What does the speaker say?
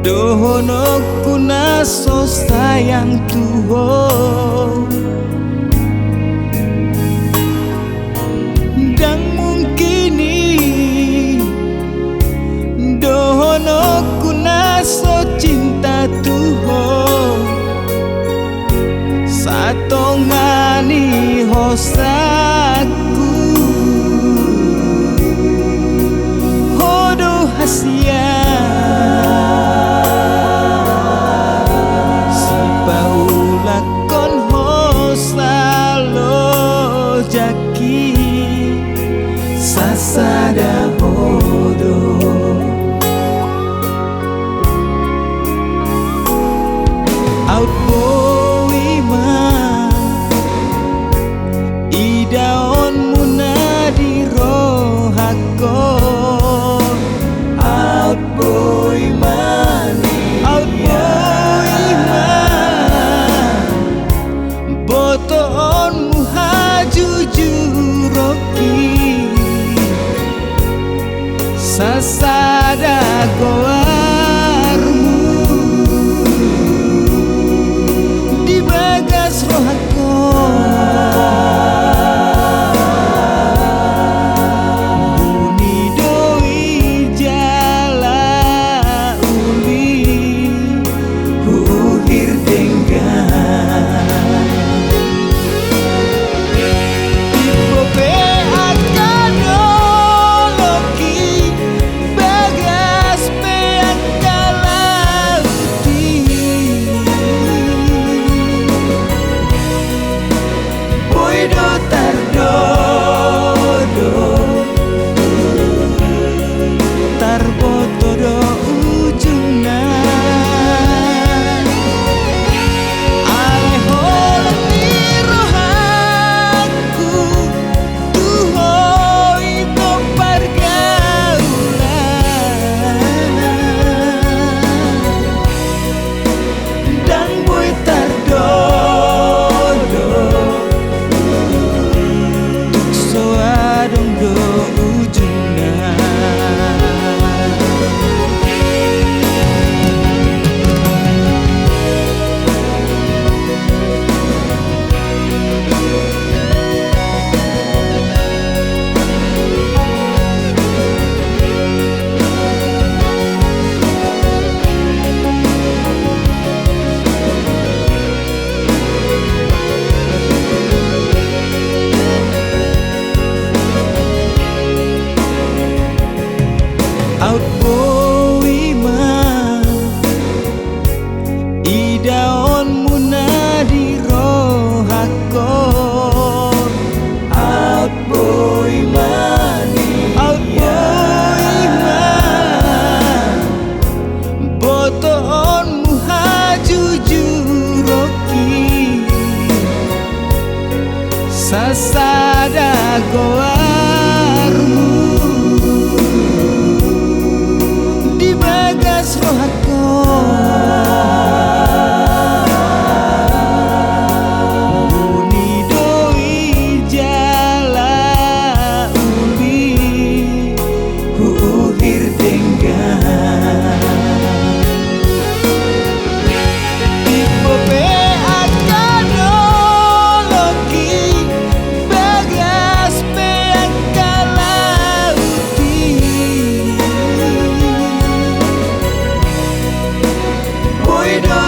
Dohono kuna so sayang Tuhan dan mungkini dohono kuna so cinta Tuhan satongani hosaku hodo hasia si paula kon hosalo jaki sasada hodo outboy idaon munadi rohako outboy mani outboy botoon muhaju juroki sasada goarmu di bagas rohako outboy idaon munadi rohako outboy mani outboy botoon muhaju juroki sasada goarmu rohako muni doi jala uli huhir tengah tipe pe akano loki bagas pe akalauti boy do